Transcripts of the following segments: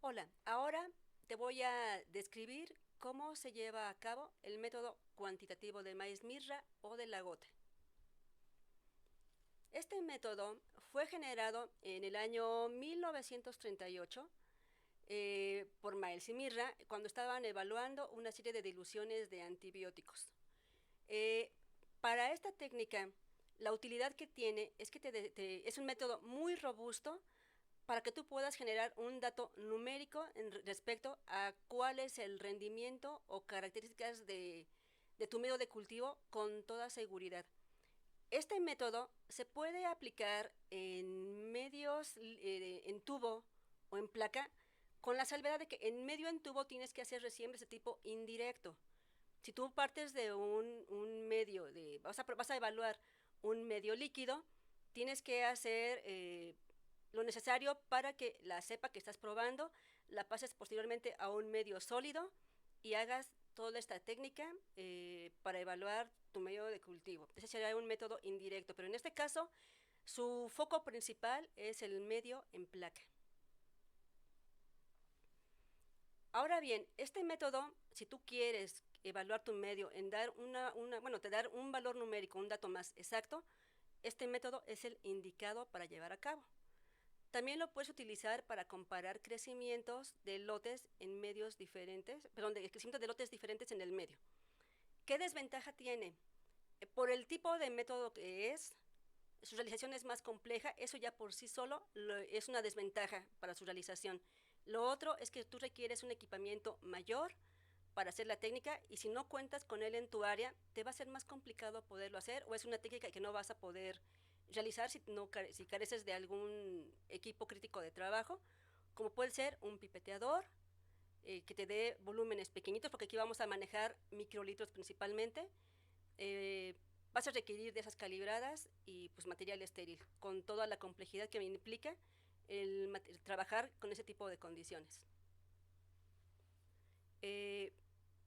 Hola, ahora te voy a describir cómo se lleva a cabo el método cuantitativo del maíz mirra o de la gota. Este método fue generado en el año 1938 por Miles y Mirra cuando estaban evaluando una serie de diluciones de antibióticos. Eh, para esta técnica, la utilidad que tiene es que es un método muy robusto para que tú puedas generar un dato numérico respecto a cuál es el rendimiento o características de tu medio de cultivo con toda seguridad. Este método se puede aplicar en medios en tubo o en placa, con la salvedad de que en medio en tubo tienes que hacer resiembres de tipo indirecto. Si tú partes de un medio, vas a evaluar un medio líquido, tienes que hacer lo necesario para que la cepa que estás probando la pases posteriormente a un medio sólido y hagas toda esta técnica para evaluar tu medio de cultivo. Ese sería un método indirecto, pero en este caso su foco principal es el medio en placa. Ahora bien, este método, si tú quieres evaluar tu medio en dar te dar un valor numérico, un dato más exacto, este método es el indicado para llevar a cabo. También lo puedes utilizar para comparar crecimientos de lotes en medios diferentes, perdón, de crecimientos de lotes diferentes en el medio. ¿Qué desventaja tiene? Por el tipo de método que es, su realización es más compleja, eso ya por sí solo es una desventaja para su realización. Lo otro es que tú requieres un equipamiento mayor para hacer la técnica y si no cuentas con él en tu área, te va a ser más complicado poderlo hacer o es una técnica que no vas a poder realizar si careces de algún equipo crítico de trabajo, como puede ser un pipeteador que te dé volúmenes pequeñitos, porque aquí vamos a manejar microlitros principalmente. Vas a requerir de esas calibradas y pues material estéril, con toda la complejidad que implica el trabajar con ese tipo de condiciones. Eh,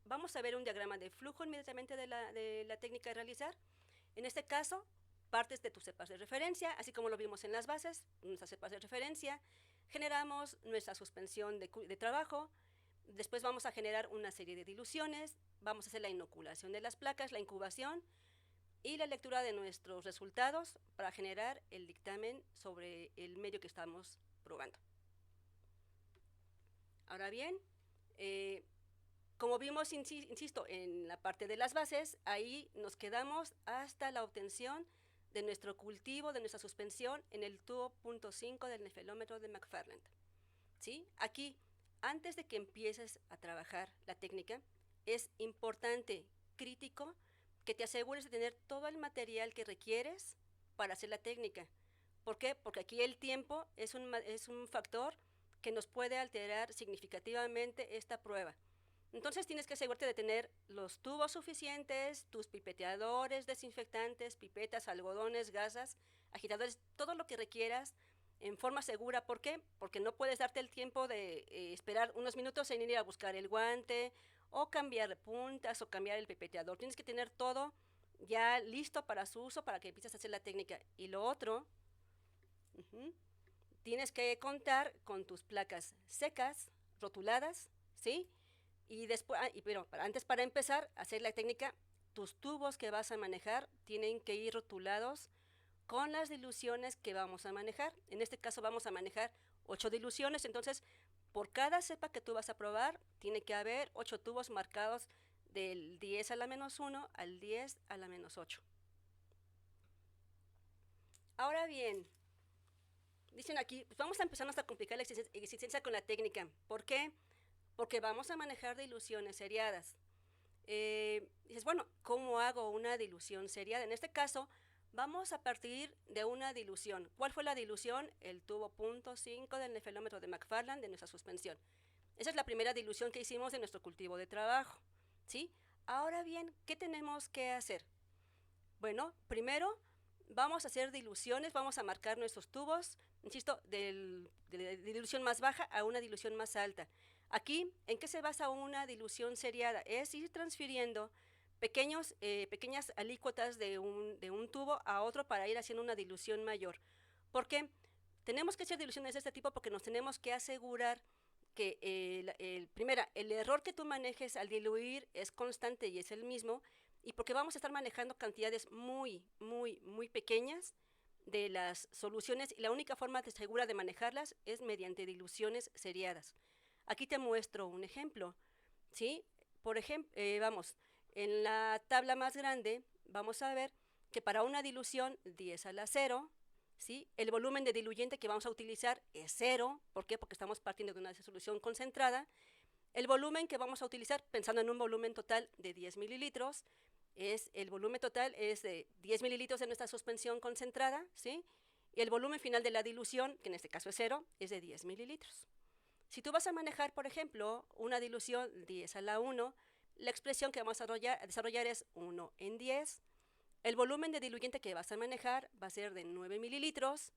Vamos a ver un diagrama de flujo inmediatamente de la técnica de realizar. En este caso, partes de tus cepas de referencia, así como lo vimos en las bases, nuestras cepas de referencia, generamos nuestra suspensión de trabajo, después vamos a generar una serie de diluciones, vamos a hacer la inoculación de las placas, la incubación y la lectura de nuestros resultados para generar el dictamen sobre el medio que estamos probando. Ahora bien, como vimos, insisto, en la parte de las bases, ahí nos quedamos hasta la obtención de nuestro cultivo, de nuestra suspensión en el tubo .5 del nefelómetro de McFarland. ¿Sí? Aquí, antes de que empieces a trabajar la técnica, es importante, crítico, que te asegures de tener todo el material que requieres para hacer la técnica. ¿Por qué? Porque aquí el tiempo es un factor que nos puede alterar significativamente esta prueba. Entonces tienes que asegurarte de tener los tubos suficientes, tus pipeteadores, desinfectantes, pipetas, algodones, gasas, agitadores, todo lo que requieras en forma segura. ¿Por qué? Porque no puedes darte el tiempo de esperar unos minutos en ir a buscar el guante o cambiar puntas o cambiar el pipeteador. Tienes que tener todo ya listo para su uso para que empieces a hacer la técnica. Y lo otro, tienes que contar con tus placas secas, rotuladas, ¿sí? Y después, pero antes para empezar a hacer la técnica, tus tubos que vas a manejar tienen que ir rotulados con las diluciones que vamos a manejar. En este caso vamos a manejar 8 diluciones, entonces por cada cepa que tú vas a probar, tiene que haber 8 tubos marcados del 10 a la menos 1 al 10 a la menos 8. Ahora bien, dicen aquí, pues vamos a empezar a complicar la existencia con la técnica. ¿Por qué? Porque vamos a manejar diluciones seriadas. Dices, bueno, ¿cómo hago una dilución seriada? En este caso, vamos a partir de una dilución. ¿Cuál fue la dilución? El tubo .5 del nefelómetro de McFarland de nuestra suspensión. Esa es la primera dilución que hicimos de nuestro cultivo de trabajo, ¿sí? Ahora bien, ¿qué tenemos que hacer? Bueno, primero vamos a hacer diluciones, vamos a marcar nuestros tubos, insisto, de dilución más baja a una dilución más alta. Aquí, ¿en qué se basa una dilución seriada? Es ir transfiriendo pequeñas alícuotas de un tubo a otro para ir haciendo una dilución mayor. ¿Por qué? Tenemos que hacer diluciones de este tipo porque nos tenemos que asegurar que primera, el error que tú manejes al diluir es constante y es el mismo, y porque vamos a estar manejando cantidades muy, muy, muy pequeñas de las soluciones, y la única forma segura de manejarlas es mediante diluciones seriadas. Aquí te muestro un ejemplo, ¿sí? Por ejemplo, vamos, en la tabla más grande vamos a ver que para una dilución 10 a la 0, ¿sí? El volumen de diluyente que vamos a utilizar es 0. ¿Por qué? Porque estamos partiendo de una solución concentrada. El volumen que vamos a utilizar, pensando en un volumen total de 10 mililitros, el volumen total es de 10 mililitros de nuestra suspensión concentrada, ¿sí? Y el volumen final de la dilución, que en este caso es 0, es de 10 mililitros. Si tú vas a manejar, por ejemplo, una dilución 10 a la 1, la expresión que vamos a desarrollar es 1 en 10. El volumen de diluyente que vas a manejar va a ser de 9 mililitros.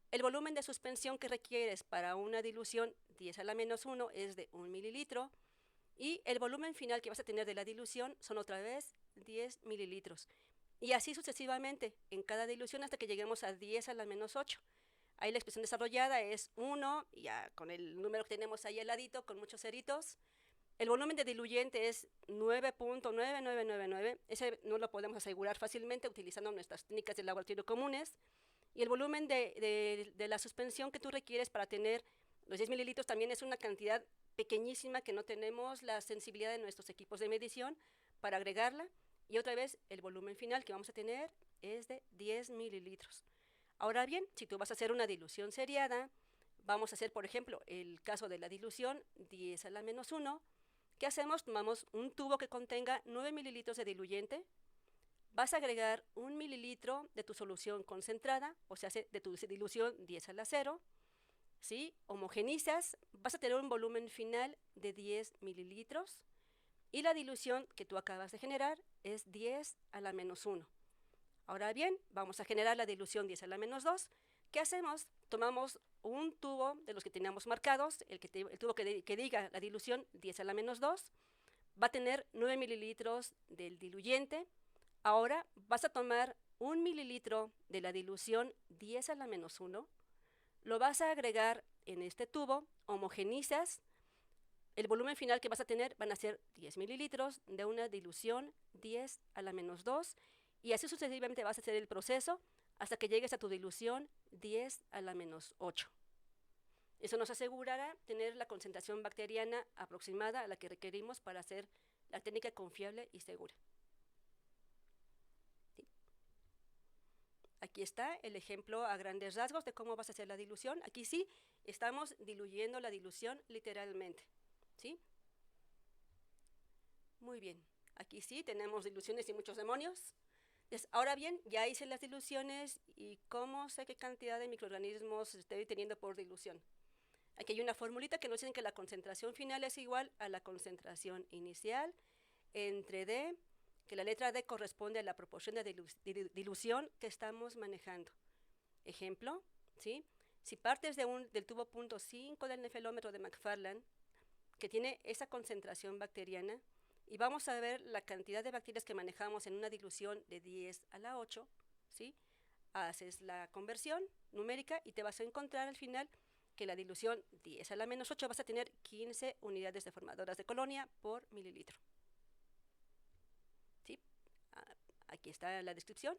El volumen de suspensión que requieres para una dilución 10 a la menos 1 es de 1 mililitro. Y el volumen final que vas a tener de la dilución son otra vez 10 mililitros. Y así sucesivamente en cada dilución hasta que lleguemos a 10 a la menos 8. Ahí la expresión desarrollada es 1, ya con el número que tenemos ahí al ladito, con muchos ceritos. El volumen de diluyente es 9.9999. Ese no lo podemos asegurar fácilmente utilizando nuestras técnicas de laboratorio comunes. Y el volumen de la suspensión que tú requieres para tener los 10 mililitros también es una cantidad pequeñísima que no tenemos la sensibilidad de nuestros equipos de medición para agregarla. Y otra vez, el volumen final que vamos a tener es de 10 mililitros. Ahora bien, si tú vas a hacer una dilución seriada, vamos a hacer, por ejemplo, el caso de la dilución 10 a la menos 1. ¿Qué hacemos? Tomamos un tubo que contenga 9 mililitros de diluyente. Vas a agregar 1 mililitro de tu solución concentrada, o sea, de tu dilución 10 a la 0. ¿Sí? Homogenizas, vas a tener un volumen final de 10 mililitros. Y la dilución que tú acabas de generar es 10 a la menos 1. Ahora bien, vamos a generar la dilución 10 a la menos 2. ¿Qué hacemos? Tomamos un tubo de los que teníamos marcados, el tubo que diga la dilución 10 a la menos 2, va a tener 9 mililitros del diluyente. Ahora vas a tomar 1 mililitro de la dilución 10 a la menos 1, lo vas a agregar en este tubo, homogenizas. El volumen final que vas a tener van a ser 10 mililitros de una dilución 10 a la menos 2, y así sucesivamente vas a hacer el proceso hasta que llegues a tu dilución 10 a la menos 8. Eso nos asegurará tener la concentración bacteriana aproximada a la que requerimos para hacer la técnica confiable y segura. ¿Sí? Aquí está el ejemplo a grandes rasgos de cómo vas a hacer la dilución. Aquí sí estamos diluyendo la dilución literalmente. ¿Sí? Muy bien. Aquí sí tenemos diluciones y muchos demonios. Entonces, ahora bien, ya hice las diluciones y cómo sé qué cantidad de microorganismos estoy teniendo por dilución. Aquí hay una formulita que nos dice que la concentración final es igual a la concentración inicial entre D, que la letra D corresponde a la proporción de dilución que estamos manejando. Ejemplo, ¿sí? Si partes del tubo 0.5 del nefelómetro de McFarland, que tiene esa concentración bacteriana, y vamos a ver la cantidad de bacterias que manejamos en una dilución de 10 a la 8, ¿sí? Haces la conversión numérica y te vas a encontrar al final que la dilución 10 a la menos 8 vas a tener 15 unidades de formadoras de colonia por mililitro. ¿Sí? Aquí está la descripción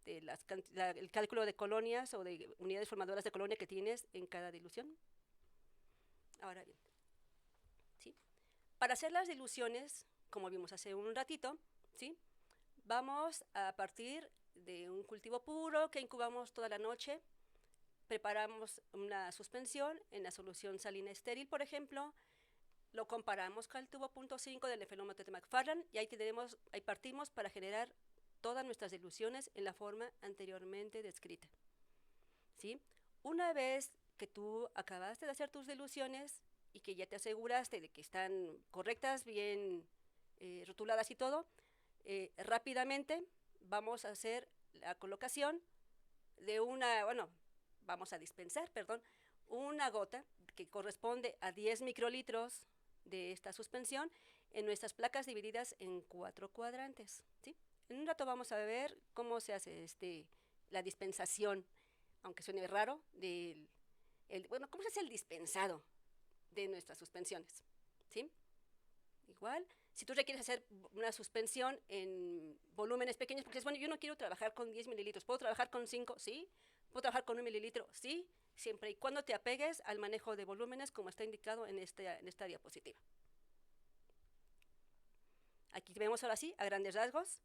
de el cálculo de colonias o de unidades formadoras de colonia que tienes en cada dilución. Ahora bien, ¿sí? Para hacer las diluciones, como vimos hace un ratito, ¿sí? Vamos a partir de un cultivo puro que incubamos toda la noche. Preparamos una suspensión en la solución salina estéril, por ejemplo. Lo comparamos con el tubo 0.5 del nefelómetro de McFarland y ahí partimos para generar todas nuestras diluciones en la forma anteriormente descrita. ¿Sí? Una vez que tú acabaste de hacer tus diluciones y que ya te aseguraste de que están correctas, bien rotuladas y todo, rápidamente vamos a hacer la colocación de vamos a dispensar, una gota que corresponde a 10 microlitros de esta suspensión en nuestras placas divididas en 4 cuadrantes. ¿Sí? En un rato vamos a ver cómo se hace la dispensación, aunque suene raro, cómo se hace el dispensado de nuestras suspensiones, ¿sí? Igual, si tú requieres hacer una suspensión en volúmenes pequeños, porque es bueno, yo no quiero trabajar con 10 mililitros, ¿puedo trabajar con 5? Sí. ¿Puedo trabajar con 1 mililitro? Sí, siempre y cuando te apegues al manejo de volúmenes como está indicado en esta diapositiva. Aquí vemos ahora sí, a grandes rasgos.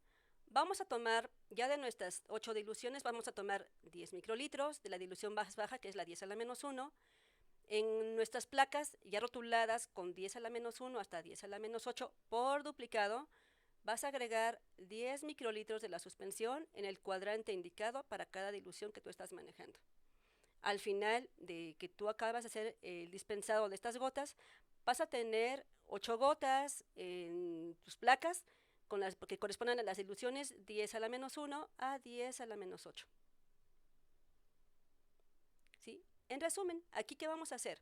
Vamos a tomar, ya de nuestras 8 diluciones, vamos a tomar 10 microlitros de la dilución más baja, que es la 10 a la menos 1. En nuestras placas ya rotuladas con 10 a la menos 1 hasta 10 a la menos 8 por duplicado, vas a agregar 10 microlitros de la suspensión en el cuadrante indicado para cada dilución que tú estás manejando. Al final de que tú acabas de hacer el dispensado de estas gotas, vas a tener 8 gotas en tus placas que corresponden a las diluciones 10 a la menos 1 a 10 a la menos 8. ¿Sí? En resumen, ¿aquí qué vamos a hacer?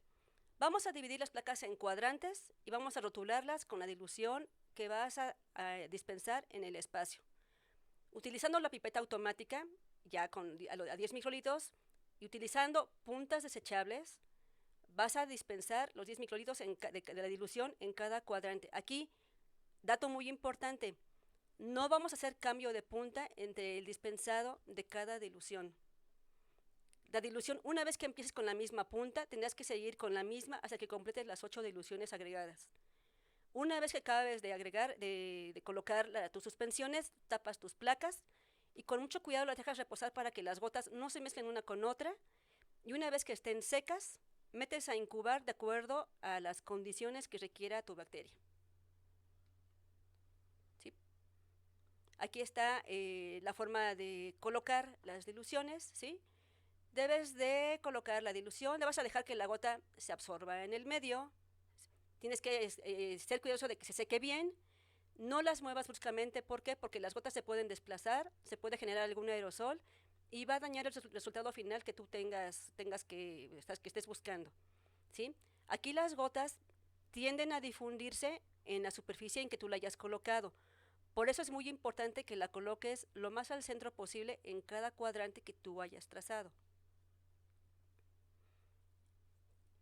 Vamos a dividir las placas en cuadrantes y vamos a rotularlas con la dilución que vas a dispensar en el espacio. Utilizando la pipeta automática, ya a 10 microlitros, y utilizando puntas desechables, vas a dispensar los 10 microlitros de la dilución en cada cuadrante. Aquí, dato muy importante, no vamos a hacer cambio de punta entre el dispensado de cada dilución. La dilución, una vez que empieces con la misma punta, tendrás que seguir con la misma hasta que completes las 8 diluciones agregadas. Una vez que acabes de agregar, de colocar tus suspensiones, tapas tus placas y con mucho cuidado las dejas reposar para que las gotas no se mezclen una con otra. Y una vez que estén secas, metes a incubar de acuerdo a las condiciones que requiera tu bacteria. ¿Sí? Aquí está la forma de colocar las diluciones, ¿sí? Debes de colocar la dilución, le vas a dejar que la gota se absorba en el medio. Tienes que ser cuidadoso de que se seque bien. No las muevas bruscamente, ¿por qué? Porque las gotas se pueden desplazar, se puede generar algún aerosol y va a dañar el resultado final que tú que estés buscando, ¿sí? Aquí las gotas tienden a difundirse en la superficie en que tú la hayas colocado. Por eso es muy importante que la coloques lo más al centro posible en cada cuadrante que tú hayas trazado.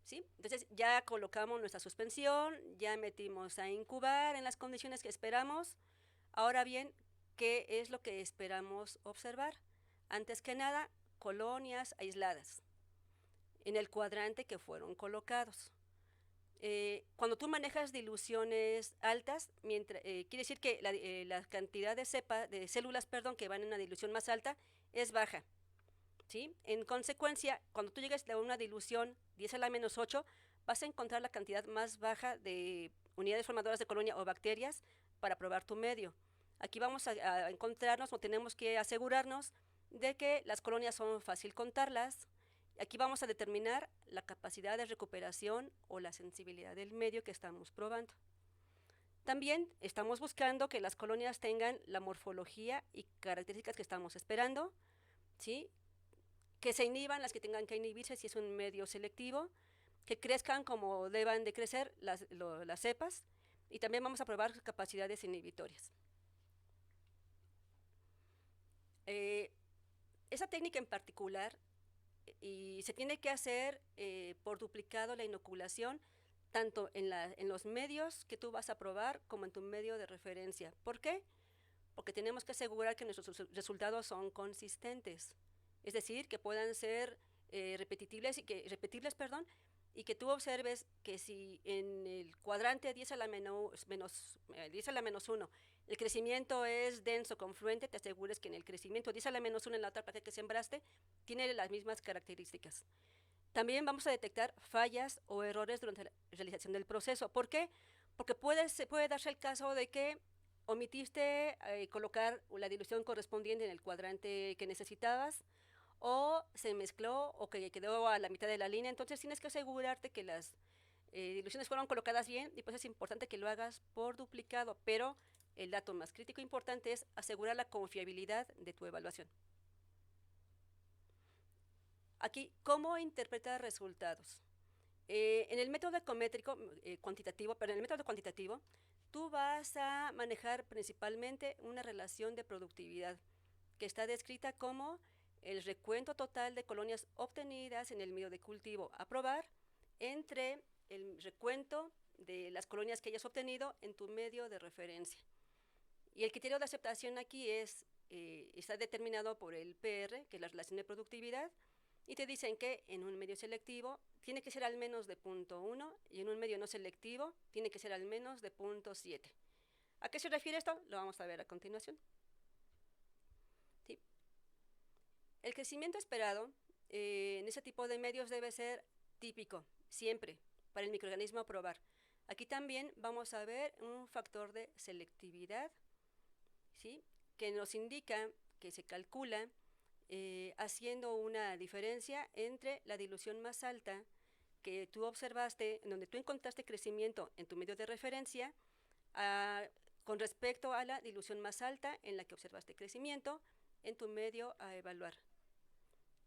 ¿Sí? Entonces ya colocamos nuestra suspensión, ya metimos a incubar en las condiciones que esperamos. Ahora bien, ¿qué es lo que esperamos observar? Antes que nada, colonias aisladas en el cuadrante que fueron colocados. Cuando tú manejas diluciones altas, quiere decir que la cantidad de células que van en una dilución más alta es baja. ¿Sí? En consecuencia, cuando tú llegues a una dilución 10 a la menos 8, vas a encontrar la cantidad más baja de unidades formadoras de colonia o bacterias para probar tu medio. Aquí vamos a encontrarnos o tenemos que asegurarnos de que las colonias son fácil contarlas. Aquí vamos a determinar la capacidad de recuperación o la sensibilidad del medio que estamos probando. También estamos buscando que las colonias tengan la morfología y características que estamos esperando, ¿sí? Que se inhiban las que tengan que inhibirse si es un medio selectivo, que crezcan como deban de crecer las cepas, y también vamos a probar sus capacidades inhibitorias. Esa técnica en particular y se tiene que hacer por duplicado la inoculación tanto en los medios que tú vas a probar como en tu medio de referencia. ¿Por qué? Porque tenemos que asegurar que nuestros resultados son consistentes. Es decir, que puedan ser repetibles, y que tú observes que si en el cuadrante 10 a la menos 1 el crecimiento es denso, confluente, te asegures que en el crecimiento 10 a la menos 1 en la otra parte que sembraste tiene las mismas características. También vamos a detectar fallas o errores durante la realización del proceso. ¿Por qué? Porque puede darse el caso de que omitiste colocar la dilución correspondiente en el cuadrante que necesitabas, o se mezcló o que quedó a la mitad de la línea. Entonces tienes que asegurarte que las diluciones fueron colocadas bien, y pues es importante que lo hagas por duplicado, pero el dato más crítico e importante es asegurar la confiabilidad de tu evaluación. Aquí, ¿cómo interpretar resultados? En el método ecométrico cuantitativo, tú vas a manejar principalmente una relación de productividad que está descrita como el recuento total de colonias obtenidas en el medio de cultivo a probar entre el recuento de las colonias que hayas obtenido en tu medio de referencia. Y el criterio de aceptación aquí está determinado por el PR, que es la relación de productividad, y te dicen que en un medio selectivo tiene que ser al menos de 0.1 y en un medio no selectivo tiene que ser al menos de 0.7. ¿A qué se refiere esto? Lo vamos a ver a continuación. ¿Sí? El crecimiento esperado en ese tipo de medios debe ser típico, siempre, para el microorganismo a probar. Aquí también vamos a ver un factor de selectividad, ¿sí?, que nos indica que se calcula haciendo una diferencia entre la dilución más alta que tú observaste, en donde tú encontraste crecimiento en tu medio de referencia, con respecto a la dilución más alta en la que observaste crecimiento en tu medio a evaluar.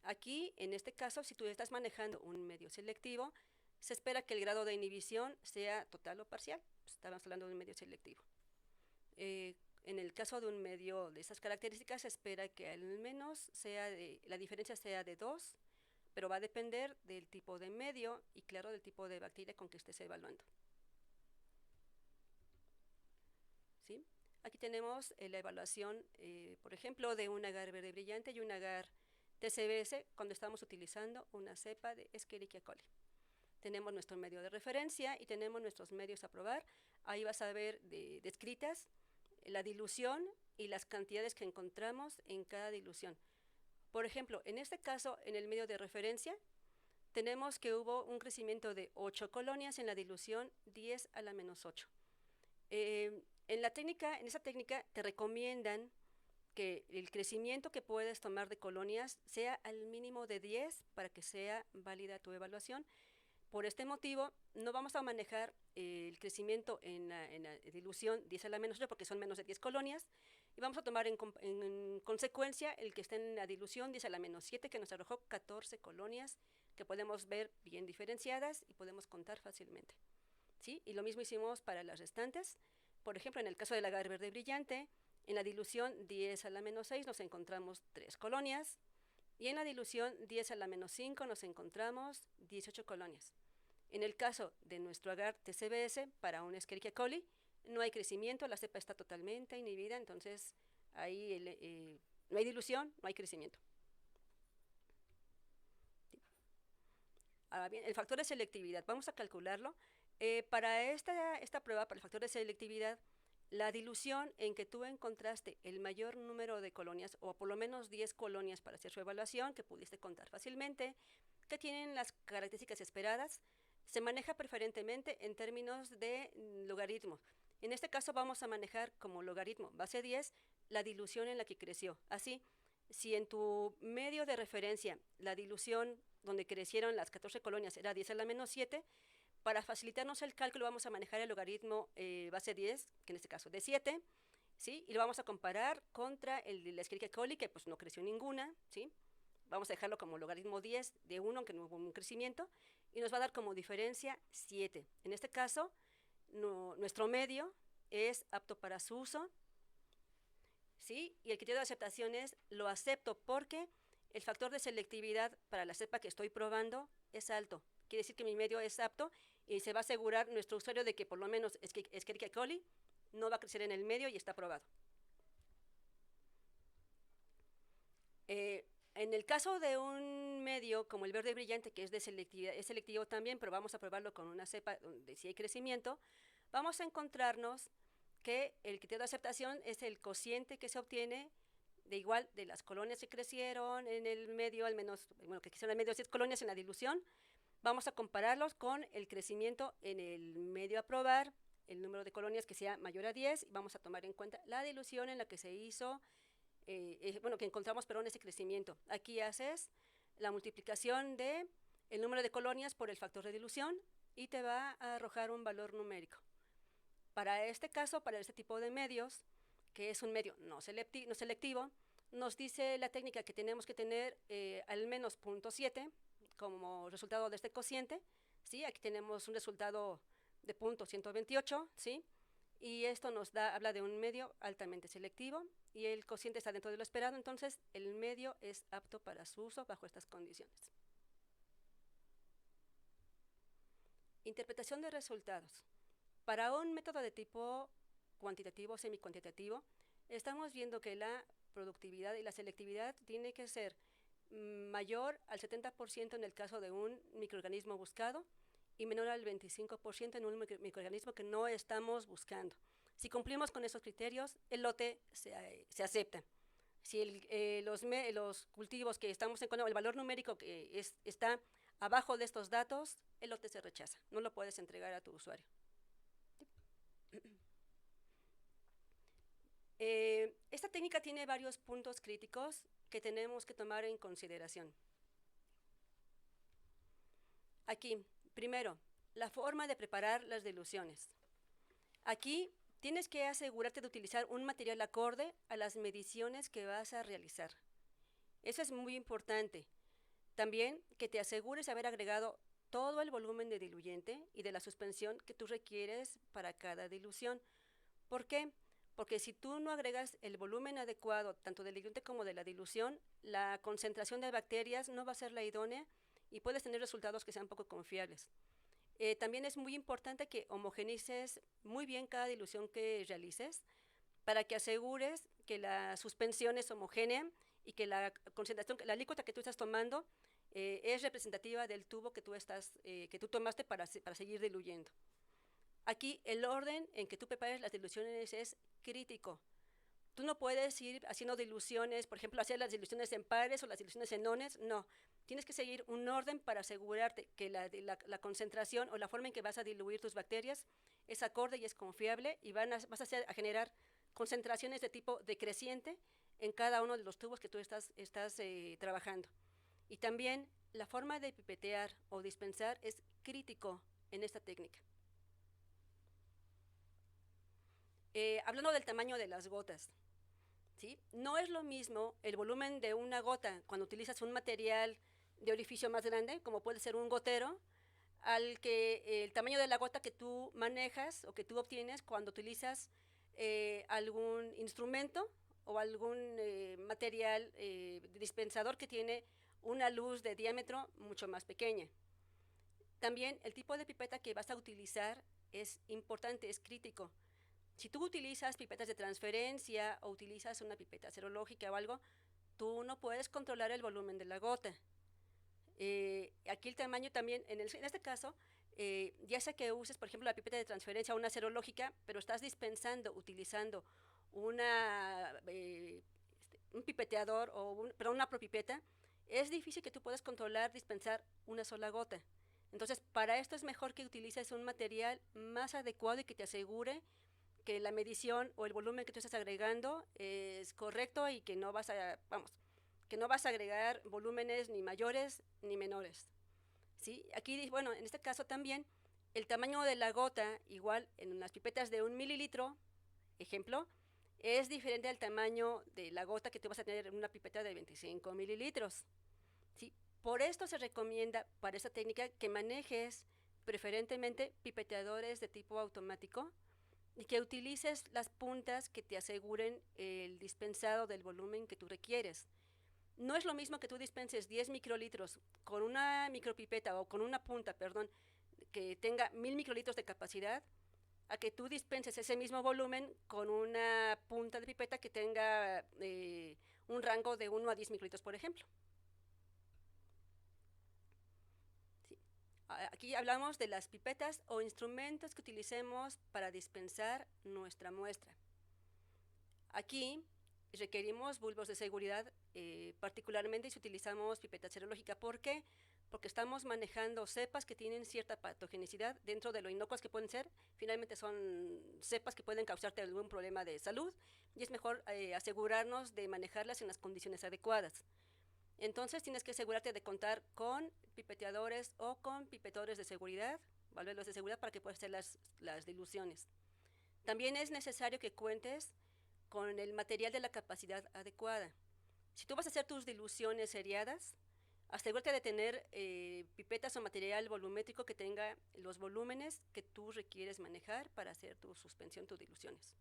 Aquí, en este caso, si tú estás manejando un medio selectivo, se espera que el grado de inhibición sea total o parcial. Estamos hablando de un medio selectivo. En el caso de un medio de esas características, se espera que al menos la diferencia sea de 2, pero va a depender del tipo de medio y, claro, del tipo de bacteria con que estés evaluando. ¿Sí? Aquí tenemos la evaluación, por ejemplo, de un agar verde brillante y un agar TCBS cuando estamos utilizando una cepa de Escherichia coli. Tenemos nuestro medio de referencia y tenemos nuestros medios a probar. Ahí vas a ver descritas la dilución y las cantidades que encontramos en cada dilución. Por ejemplo, en este caso, en el medio de referencia, tenemos que hubo un crecimiento de 8 colonias en la dilución 10 a la menos 8. En esa técnica te recomiendan que el crecimiento que puedes tomar de colonias sea al mínimo de 10 para que sea válida tu evaluación. Por este motivo, no vamos a manejar el crecimiento en la dilución 10 a la menos 8 porque son menos de 10 colonias, y vamos a tomar en consecuencia el que esté en la dilución 10 a la menos 7, que nos arrojó 14 colonias que podemos ver bien diferenciadas y podemos contar fácilmente. ¿Sí? Y lo mismo hicimos para las restantes. Por ejemplo, en el caso del agar verde brillante, en la dilución 10 a la menos 6 nos encontramos 3 colonias, y en la dilución 10 a la menos 5 nos encontramos 18 colonias. En el caso de nuestro agar TCBS para un Escherichia coli, no hay crecimiento, la cepa está totalmente inhibida, entonces ahí no hay dilución, no hay crecimiento. Ahora bien, el factor de selectividad, vamos a calcularlo. Para esta prueba, para el factor de selectividad, la dilución en que tú encontraste el mayor número de colonias, o por lo menos 10 colonias para hacer su evaluación, que pudiste contar fácilmente, que tienen las características esperadas, se maneja preferentemente en términos de logaritmo. En este caso vamos a manejar como logaritmo base 10 la dilución en la que creció. Así, si en tu medio de referencia la dilución donde crecieron las 14 colonias era 10 a la menos 7, para facilitarnos el cálculo vamos a manejar el logaritmo base 10, que en este caso de 7, ¿sí? Y lo vamos a comparar contra el de la Escherichia coli, que pues no creció ninguna, ¿sí? Vamos a dejarlo como logaritmo 10 de 1, aunque no hubo un crecimiento, y nos va a dar como diferencia 7. En este caso, nuestro medio es apto para su uso, ¿sí? Y el criterio de aceptación es lo acepto porque el factor de selectividad para la cepa que estoy probando es alto. Quiere decir que mi medio es apto y se va a asegurar nuestro usuario de que por lo menos Escherichia coli no va a crecer en el medio y está probado. En el caso de un medio como el verde brillante, que es de selectividad, es selectivo también, pero vamos a probarlo con una cepa donde sí hay crecimiento, vamos a encontrarnos que el criterio de aceptación es el cociente que se obtiene de las colonias que crecieron en el medio, al menos, bueno, que crecieron en el medio 10 colonias en la dilución. Vamos a compararlos con el crecimiento en el medio a probar, el número de colonias que sea mayor a 10, y vamos a tomar en cuenta la dilución en la que se hizo, que encontramos, ese crecimiento. Aquí haces la multiplicación de el número de colonias por el factor de dilución y te va a arrojar un valor numérico. Para este caso, para este tipo de medios, que es un medio no selectivo, nos dice la técnica que tenemos que tener al menos 0.7 como resultado de este cociente, ¿sí? Aquí tenemos un resultado de 0.128, ¿sí? Y esto habla de un medio altamente selectivo y el cociente está dentro de lo esperado, entonces el medio es apto para su uso bajo estas condiciones. Interpretación de resultados. Para un método de tipo cuantitativo o semi-cuantitativo, estamos viendo que la productividad y la selectividad tiene que ser mayor al 70% en el caso de un microorganismo buscado y menor al 25% en un microorganismo que no estamos buscando. Si cumplimos con esos criterios, el lote se acepta. Si los cultivos que estamos encontrando, el valor numérico que está abajo de estos datos, el lote se rechaza, no lo puedes entregar a tu usuario. Esta técnica tiene varios puntos críticos que tenemos que tomar en consideración. Aquí, primero, la forma de preparar las diluciones. Aquí tienes que asegurarte de utilizar un material acorde a las mediciones que vas a realizar. Eso es muy importante. También que te asegures de haber agregado todo el volumen de diluyente y de la suspensión que tú requieres para cada dilución. ¿Por qué? Porque si tú no agregas el volumen adecuado, tanto del diluyente como de la dilución, la concentración de bacterias no va a ser la idónea y puedes tener resultados que sean poco confiables. También es muy importante que homogenices muy bien cada dilución que realices para que asegures que la suspensión es homogénea y que la concentración, la alícuota que tú estás tomando es representativa del tubo que tú tomaste para seguir diluyendo. Aquí el orden en que tú prepares las diluciones es crítico. Tú no puedes ir haciendo diluciones, por ejemplo, hacer las diluciones en pares o las diluciones en nones, no. Tienes que seguir un orden para asegurarte que la concentración o la forma en que vas a diluir tus bacterias es acorde y es confiable y vas a generar concentraciones de tipo decreciente en cada uno de los tubos que tú estás trabajando. Y también la forma de pipetear o dispensar es crítico en esta técnica. Hablando del tamaño de las gotas, ¿sí? No es lo mismo el volumen de una gota cuando utilizas un material de orificio más grande, como puede ser un gotero, al que el tamaño de la gota que tú manejas o que tú obtienes cuando utilizas algún instrumento o algún material dispensador que tiene una luz de diámetro mucho más pequeña. También el tipo de pipeta que vas a utilizar es importante, es crítico. Si tú utilizas pipetas de transferencia o utilizas una pipeta serológica o algo, tú no puedes controlar el volumen de la gota. Aquí el tamaño también, en este caso, ya sea que uses, por ejemplo, la pipeta de transferencia o una serológica, pero estás dispensando utilizando un pipeteador o una propipeta, es difícil que tú puedas controlar, dispensar una sola gota. Entonces, para esto es mejor que utilices un material más adecuado y que te asegure que la medición o el volumen que tú estás agregando es correcto y que no vas a agregar volúmenes ni mayores ni menores. ¿Sí? Aquí, bueno, en este caso también, el tamaño de la gota, igual en las pipetas de 1 mililitro, ejemplo, es diferente al tamaño de la gota que tú vas a tener en una pipeta de 25 mililitros. ¿Sí? Por esto se recomienda para esta técnica que manejes preferentemente pipeteadores de tipo automático y que utilices las puntas que te aseguren el dispensado del volumen que tú requieres. No es lo mismo que tú dispenses 10 microlitros con una micropipeta o con una punta, perdón, que tenga 1000 microlitros de capacidad, a que tú dispenses ese mismo volumen con una punta de pipeta que tenga un rango de 1 a 10 microlitros, por ejemplo. Sí. Aquí hablamos de las pipetas o instrumentos que utilicemos para dispensar nuestra muestra. Aquí requerimos bulbos de seguridad, particularmente si utilizamos pipeta serológica. ¿Por qué? Porque estamos manejando cepas que tienen cierta patogenicidad dentro de lo inocuas que pueden ser. Finalmente son cepas que pueden causarte algún problema de salud y es mejor asegurarnos de manejarlas en las condiciones adecuadas. Entonces tienes que asegurarte de contar con pipeteadores o con pipetadores de seguridad, válvulas de seguridad para que puedas hacer las diluciones. También es necesario que cuentes con el material de la capacidad adecuada. Si tú vas a hacer tus diluciones seriadas, asegúrate de tener pipetas o material volumétrico que tenga los volúmenes que tú requieres manejar para hacer tu suspensión, tus diluciones.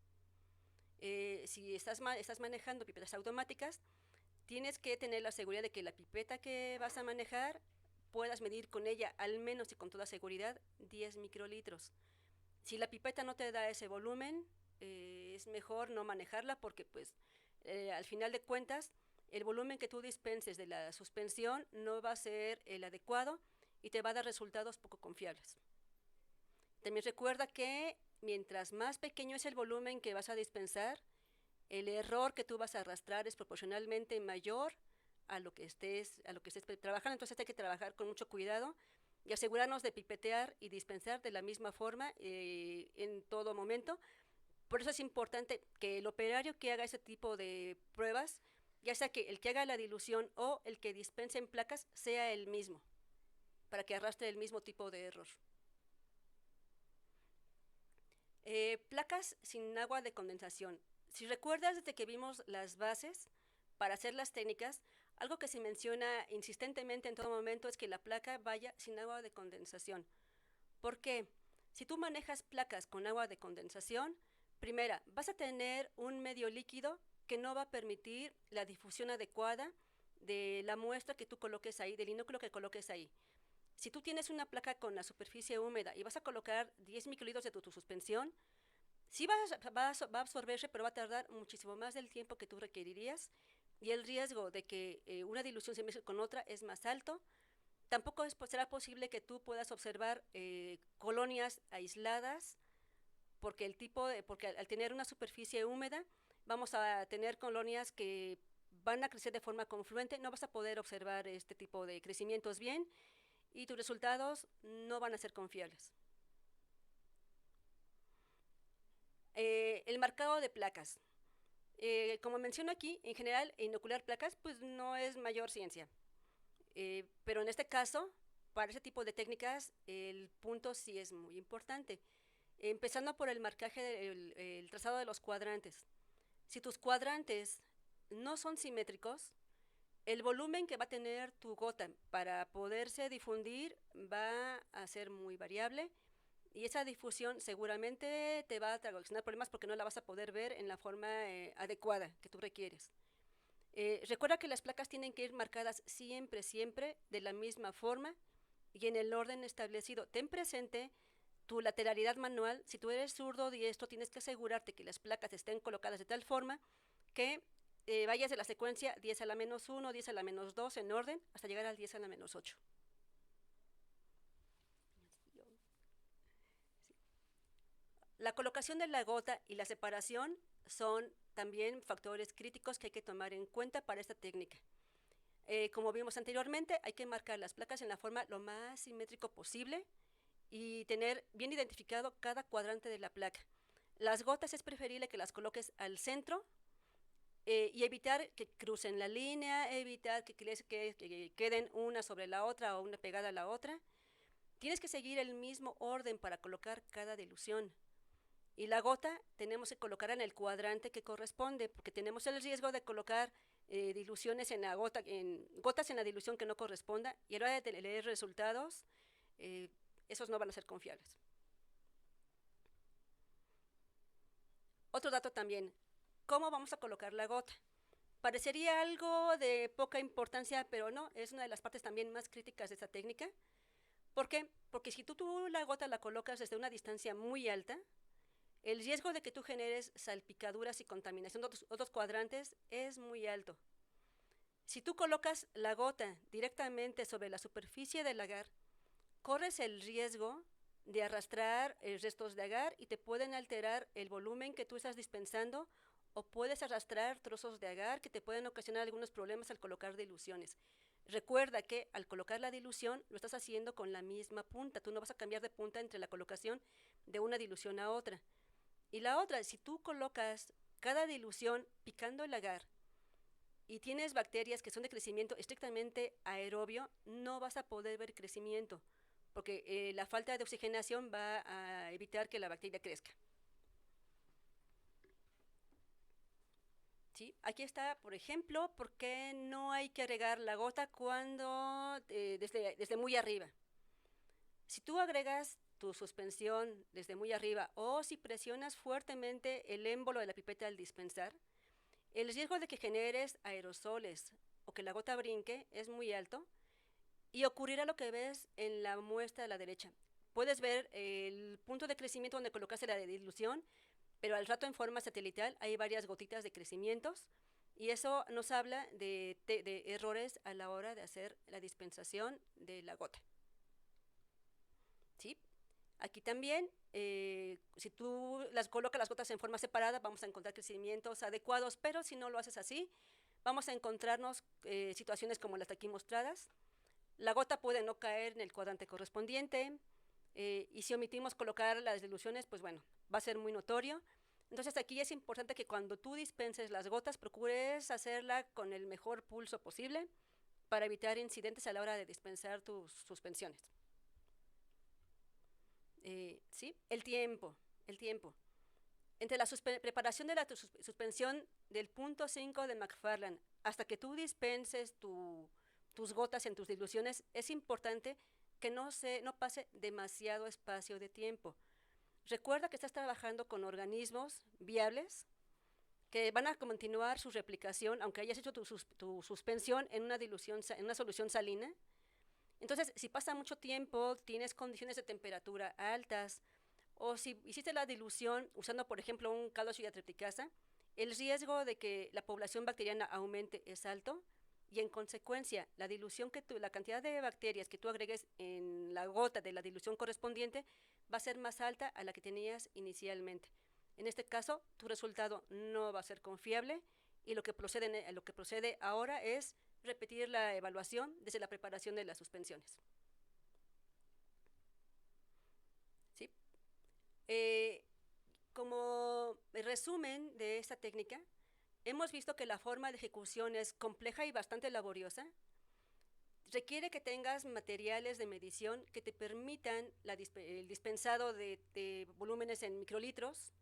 Si estás manejando pipetas automáticas, tienes que tener la seguridad de que la pipeta que vas a manejar puedas medir con ella al menos y con toda seguridad 10 microlitros. Si la pipeta no te da ese volumen, es mejor no manejarla porque pues al final de cuentas el volumen que tú dispenses de la suspensión no va a ser el adecuado y te va a dar resultados poco confiables. También recuerda que mientras más pequeño es el volumen que vas a dispensar, el error que tú vas a arrastrar es proporcionalmente mayor a lo que estés trabajando. Entonces hay que trabajar con mucho cuidado y asegurarnos de pipetear y dispensar de la misma forma en todo momento. Por eso es importante que el operario que haga ese tipo de pruebas, ya sea que el que haga la dilución o el que dispense en placas, sea el mismo, para que arrastre el mismo tipo de error. Placas sin agua de condensación. Si recuerdas desde que vimos las bases para hacer las técnicas, algo que se menciona insistentemente en todo momento es que la placa vaya sin agua de condensación. ¿Por qué? Si tú manejas placas con agua de condensación, primera, vas a tener un medio líquido que no va a permitir la difusión adecuada de la muestra que tú coloques ahí, del inúcleo que coloques ahí. Si tú tienes una placa con la superficie húmeda y vas a colocar 10 microlitros de tu suspensión, sí va a absorberse, pero va a tardar muchísimo más del tiempo que tú requerirías y el riesgo de que una dilución se mezcle con otra es más alto. Tampoco será posible que tú puedas observar colonias aisladas porque, porque al tener una superficie húmeda vamos a tener colonias que van a crecer de forma confluente, no vas a poder observar este tipo de crecimientos bien y tus resultados no van a ser confiables. El marcado de placas. Como menciono aquí, en general, inocular placas pues no es mayor ciencia. Pero en este caso, para ese tipo de técnicas, el punto sí es muy importante. Empezando por el marcaje, el trazado de los cuadrantes. Si tus cuadrantes no son simétricos, el volumen que va a tener tu gota para poderse difundir va a ser muy variable y esa difusión seguramente te va a ocasionar problemas porque no la vas a poder ver en la forma adecuada que tú requieres. Recuerda que las placas tienen que ir marcadas siempre, siempre de la misma forma y en el orden establecido. Ten presente tu lateralidad manual. Si tú eres zurdo o diestro, tienes que asegurarte que las placas estén colocadas de tal forma que vayas de la secuencia 10 a la menos 1, 10 a la menos 2 en orden hasta llegar al 10 a la menos 8. La colocación de la gota y la separación son también factores críticos que hay que tomar en cuenta para esta técnica. Como vimos anteriormente, hay que marcar las placas en la forma lo más simétrico posible y tener bien identificado cada cuadrante de la placa. Las gotas es preferible que las coloques al centro y evitar que crucen la línea, evitar que queden una sobre la otra o una pegada a la otra. Tienes que seguir el mismo orden para colocar cada dilución. Y la gota tenemos que colocarla en el cuadrante que corresponde, porque tenemos el riesgo de colocar diluciones en la gotas en la dilución que no corresponda, y a la hora de leer resultados, esos no van a ser confiables. Otro dato también, ¿cómo vamos a colocar la gota? Parecería algo de poca importancia, pero no, es una de las partes también más críticas de esta técnica. ¿Por qué? Porque si tú la gota la colocas desde una distancia muy alta, el riesgo de que tú generes salpicaduras y contaminación de otros cuadrantes es muy alto. Si tú colocas la gota directamente sobre la superficie del agar, corres el riesgo de arrastrar restos de agar y te pueden alterar el volumen que tú estás dispensando o puedes arrastrar trozos de agar que te pueden ocasionar algunos problemas al colocar diluciones. Recuerda que al colocar la dilución lo estás haciendo con la misma punta, tú no vas a cambiar de punta entre la colocación de una dilución a otra. Y la otra, si tú colocas cada dilución picando el agar y tienes bacterias que son de crecimiento estrictamente aerobio, no vas a poder ver crecimiento, porque la falta de oxigenación va a evitar que la bacteria crezca. ¿Sí? Aquí está, por ejemplo, por qué no hay que agregar la gota cuando desde muy arriba. Si tú agregas tu suspensión desde muy arriba o si presionas fuertemente el émbolo de la pipeta al dispensar, el riesgo de que generes aerosoles o que la gota brinque es muy alto y ocurrirá lo que ves en la muestra de la derecha. Puedes ver el punto de crecimiento donde colocaste la dilución, pero al rato en forma satelital hay varias gotitas de crecimientos y eso nos habla de errores a la hora de hacer la dispensación de la gota. ¿Sí? Aquí también, si tú colocas las gotas en forma separada, vamos a encontrar crecimientos adecuados, pero si no lo haces así, vamos a encontrarnos situaciones como las aquí mostradas. La gota puede no caer en el cuadrante correspondiente, y si omitimos colocar las diluciones, pues bueno, va a ser muy notorio. Entonces aquí es importante que cuando tú dispenses las gotas, procures hacerla con el mejor pulso posible para evitar incidentes a la hora de dispensar tus suspensiones. ¿Sí? El tiempo. Entre la preparación de la suspensión del punto 5 de McFarland hasta que tú dispenses tus gotas en tus diluciones, es importante que no pase demasiado espacio de tiempo. Recuerda que estás trabajando con organismos viables que van a continuar su replicación, aunque hayas hecho tu suspensión en una solución salina. Entonces, si pasa mucho tiempo, tienes condiciones de temperatura altas, o si hiciste la dilución usando, por ejemplo, un caldo tripticasa, el riesgo de que la población bacteriana aumente es alto y en consecuencia la cantidad de bacterias que tú agregues en la gota de la dilución correspondiente va a ser más alta a la que tenías inicialmente. En este caso, tu resultado no va a ser confiable y lo que procede ahora es repetir la evaluación desde la preparación de las suspensiones. ¿Sí? Como resumen de esta técnica, hemos visto que la forma de ejecución es compleja y bastante laboriosa. Requiere que tengas materiales de medición que te permitan el dispensado de volúmenes en microlitros.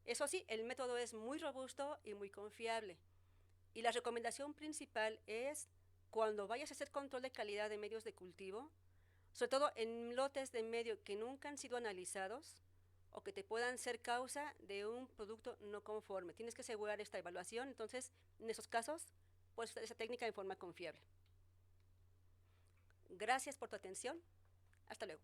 Eso sí, el método es muy robusto y muy confiable. Y la recomendación principal es, cuando vayas a hacer control de calidad de medios de cultivo, sobre todo en lotes de medio que nunca han sido analizados o que te puedan ser causa de un producto no conforme. Tienes que asegurar esta evaluación, entonces en esos casos puedes usar esa técnica de forma confiable. Gracias por tu atención. Hasta luego.